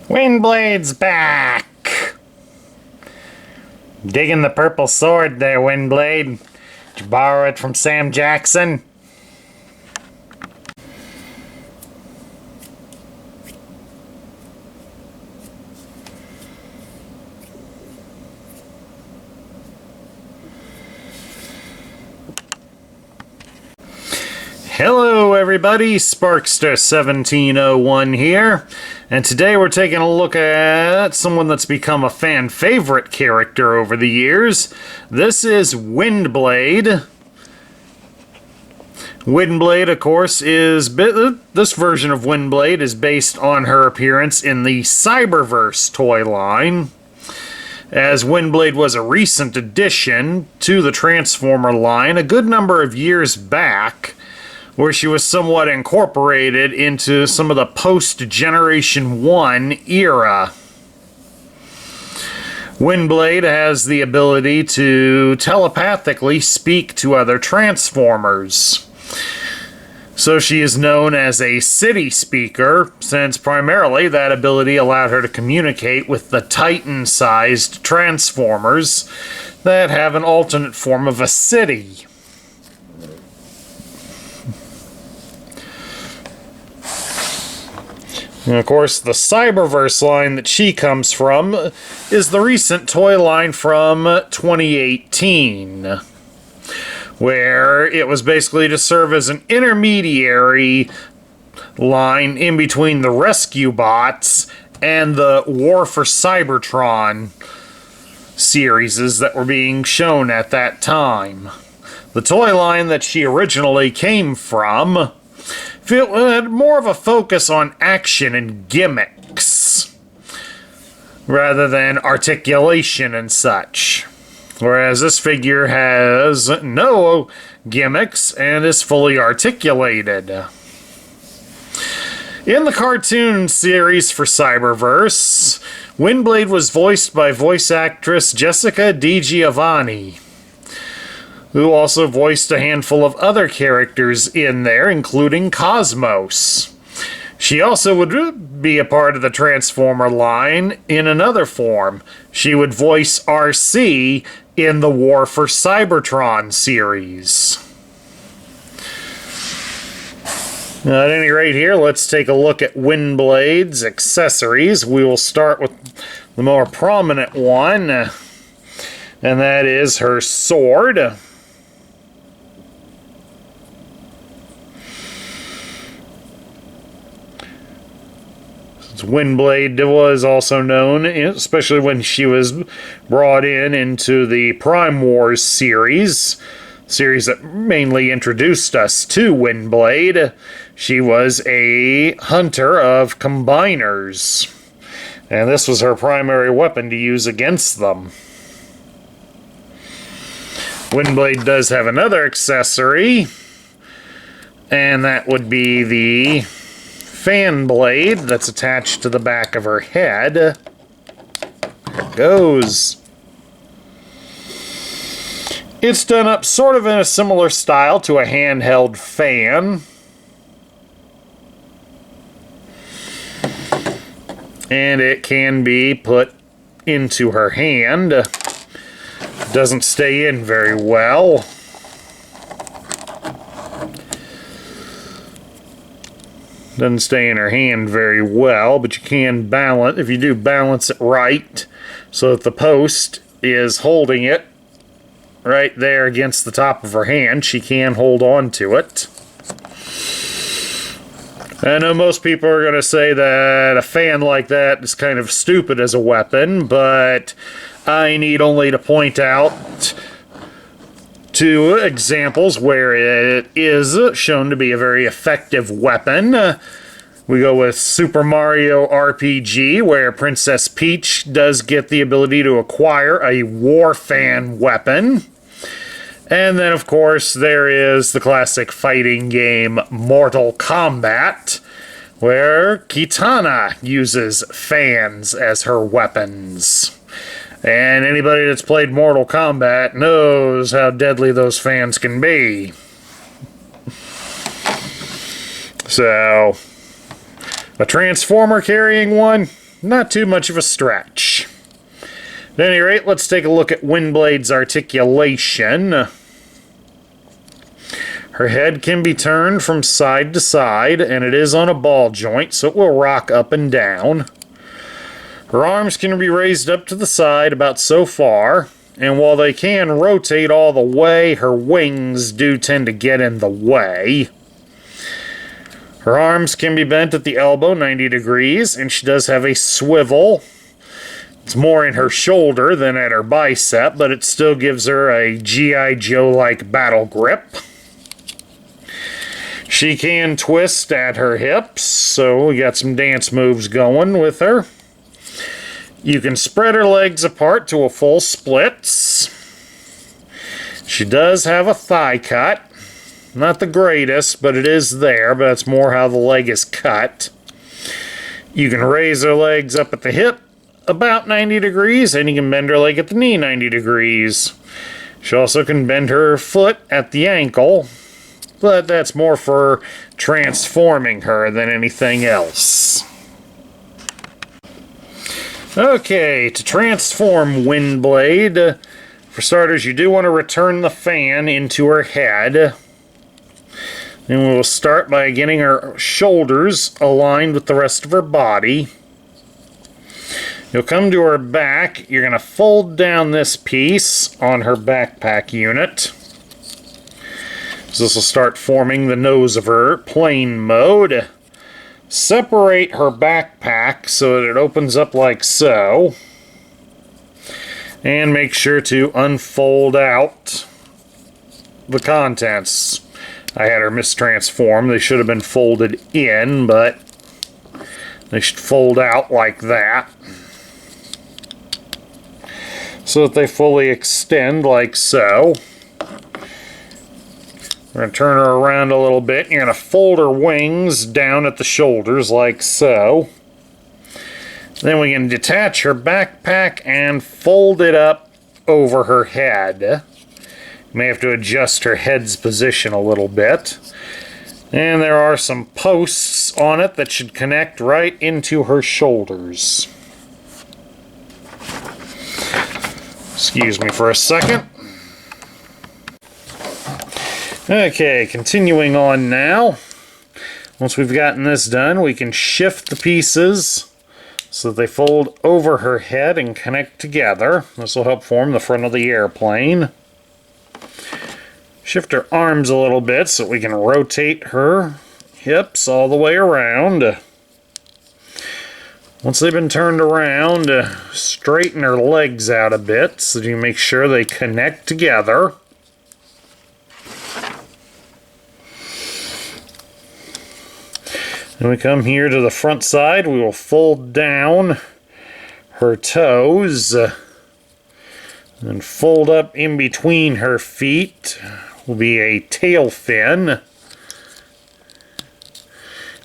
Windblade's back! Digging the purple sword there, Windblade. Did you borrow it from Sam Jackson? Hello everybody, Sparkster1701 here, and today we're taking a look at someone that's become a fan favorite character over the years. This is Windblade. Windblade, of course, this version of Windblade is based on her appearance in the Cyberverse toy line, as Windblade was a recent addition to the Transformer line a good number of years back, where she was somewhat incorporated into some of the post-Generation 1 era. Windblade has the ability to telepathically speak to other Transformers. So she is known as a city speaker, since primarily that ability allowed her to communicate with the Titan-sized Transformers that have an alternate form of a city. And of course, the Cyberverse line that she comes from is the recent toy line from 2018, where it was basically to serve as an intermediary line in between the Rescue Bots and the War for Cybertron series that were being shown at that time. The toy line that she originally came from had more of a focus on action and gimmicks rather than articulation and such, whereas this figure has no gimmicks and is fully articulated. In the cartoon series for Cyberverse, Windblade was voiced by voice actress Jessica DiGiovanni, who also voiced a handful of other characters in there, including Cosmos. She also would be a part of the Transformer line in another form. She would voice RC in the War for Cybertron series. Now, at any rate here, let's take a look at Windblade's accessories. We will start with the more prominent one, and that is her sword. Windblade was also known, especially when she was brought into the Prime Wars series that mainly introduced us to Windblade. She was a hunter of combiners, and this was her primary weapon to use against them. Windblade does have another accessory, and that would be the fan blade that's attached to the back of her head. There it goes. It's done up sort of in a similar style to a handheld fan. And it can be put into her hand. Doesn't stay in very well. Doesn't stay in her hand very well, but you can balance, if you do balance it right, so that the post is holding it right there against the top of her hand, she can hold on to it. I know most people are going to say that a fan like that is kind of stupid as a weapon, but I need only to point out two examples where it is shown to be a very effective weapon. We go with Super Mario RPG, where Princess Peach does get the ability to acquire a War Fan weapon. And then, of course, there is the classic fighting game Mortal Kombat, where Kitana uses fans as her weapons. And anybody that's played Mortal Kombat knows how deadly those fans can be. So, a Transformer carrying one? not too much of a stretch. At any rate, let's take a look at Windblade's articulation. Her head can be turned from side to side, and it is on a ball joint, so it will rock up and down. Her arms can be raised up to the side about so far, and while they can rotate all the way, her wings do tend to get in the way. Her arms can be bent at the elbow 90 degrees, and she does have a swivel. It's more in her shoulder than at her bicep, but it still gives her a G.I. Joe-like battle grip. She can twist at her hips, so we got some dance moves going with her. You can spread her legs apart to a full splits. She does have a thigh cut. Not the greatest, but it is there, but that's more how the leg is cut. You can raise her legs up at the hip about 90 degrees, and you can bend her leg at the knee 90 degrees. She also can bend her foot at the ankle, but that's more for transforming her than anything else. Okay, to transform Windblade, for starters, you do want to return the fan into her head. And we'll start by getting her shoulders aligned with the rest of her body. You'll come to her back. You're going to fold down this piece on her backpack unit. So this will start forming the nose of her plane mode. Separate her backpack so that it opens up like so. And make sure to unfold out the contents. I had her mistransform. They should have been folded in, but they should fold out like that, so that they fully extend like so. We're going to turn her around a little bit. You're going to fold her wings down at the shoulders like so. Then we can detach her backpack and fold it up over her head. You may have to adjust her head's position a little bit. And there are some posts on it that should connect right into her shoulders. Excuse me for a second. Okay, continuing on now. Once we've gotten this done, we can shift the pieces so that they fold over her head and connect together. This will help form the front of the airplane. Shift her arms a little bit so we can rotate her hips all the way around. Once they've been turned around, straighten her legs out a bit so that you make sure they connect together. Then we come here to the front side. We will fold down her toes and fold up in between her feet will be a tail fin.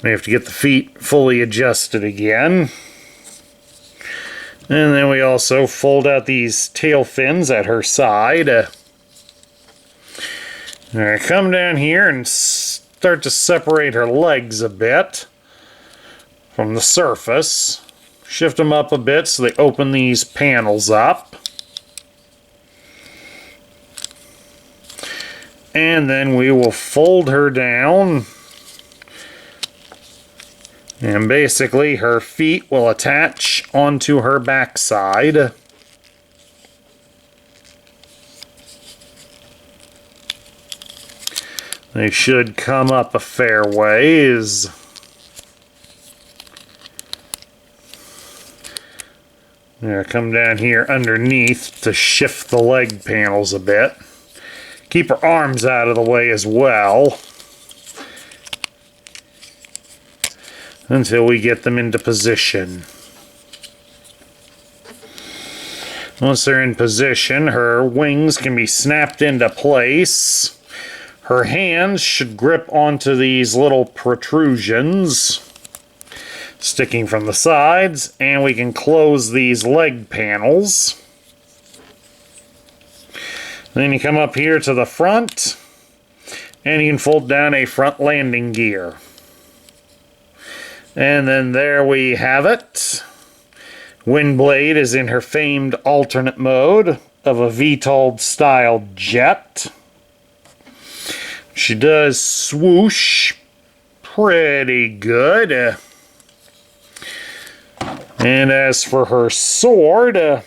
We have to get the feet fully adjusted again. And then we also fold out these tail fins at her side. Now come down here and start to separate her legs a bit from the surface. Shift them up a bit so they open these panels up. And then we will fold her down. And basically her feet will attach onto her backside. They should come up a fair ways. Now come down here underneath to shift the leg panels a bit. Keep her arms out of the way as well, until we get them into position. Once they're in position, her wings can be snapped into place. Her hands should grip onto these little protrusions sticking from the sides, and we can close these leg panels. Then you come up here to the front, and you can fold down a front landing gear. And then there we have it. Windblade is in her famed alternate mode of a VTOL-style jet. She does swoosh pretty good. And as for her sword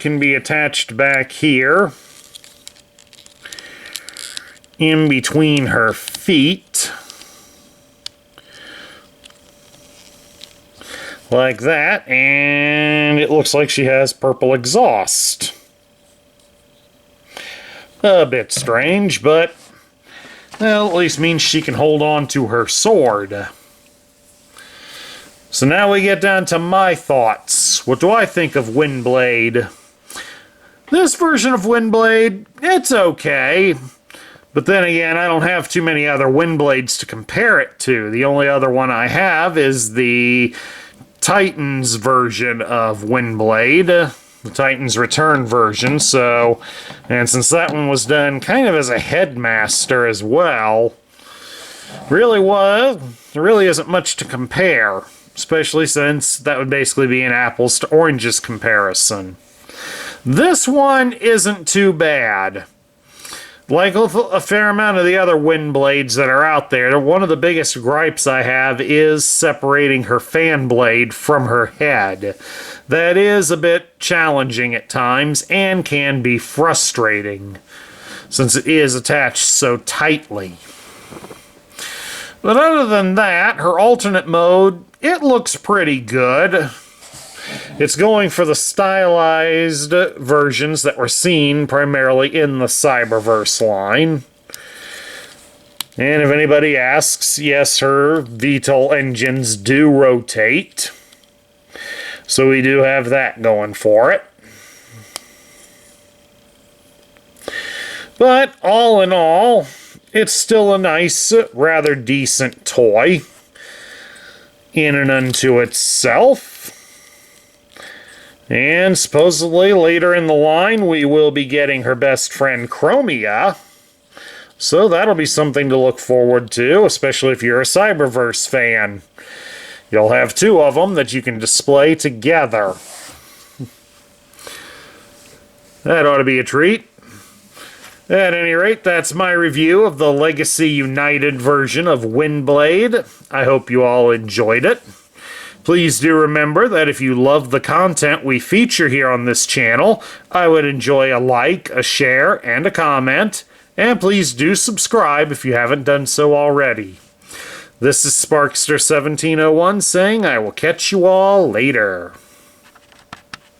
can be attached back here in between her feet. Like that, and it looks like she has purple exhaust. A bit strange, but well, at least means she can hold on to her sword. So now we get down to my thoughts. What do I think of Windblade? This version of Windblade, it's okay. But then again, I don't have too many other Windblades to compare it to. The only other one I have is the Titans version of Windblade, the Titans Return version, and since that one was done kind of as a headmaster as well, there really isn't much to compare, especially since that would basically be an apples to oranges comparison. This one isn't too bad. Like a fair amount of the other Windblades that are out there, one of the biggest gripes I have is separating her fan blade from her head. That is a bit challenging at times and can be frustrating, since it is attached so tightly. But other than that, her alternate mode, it looks pretty good. It's going for the stylized versions that were seen primarily in the Cyberverse line. And if anybody asks, yes, her VTOL engines do rotate. So we do have that going for it. But all in all, it's still a nice, rather decent toy in and unto itself. And supposedly later in the line we will be getting her best friend Chromia. So that'll be something to look forward to, especially if you're a Cyberverse fan. You'll have two of them that you can display together. That ought to be a treat. At any rate, that's my review of the Legacy United version of Windblade. I hope you all enjoyed it. Please do remember that if you love the content we feature here on this channel, I would enjoy a like, a share, and a comment. And please do subscribe if you haven't done so already. This is Sparkster1701 saying I will catch you all later.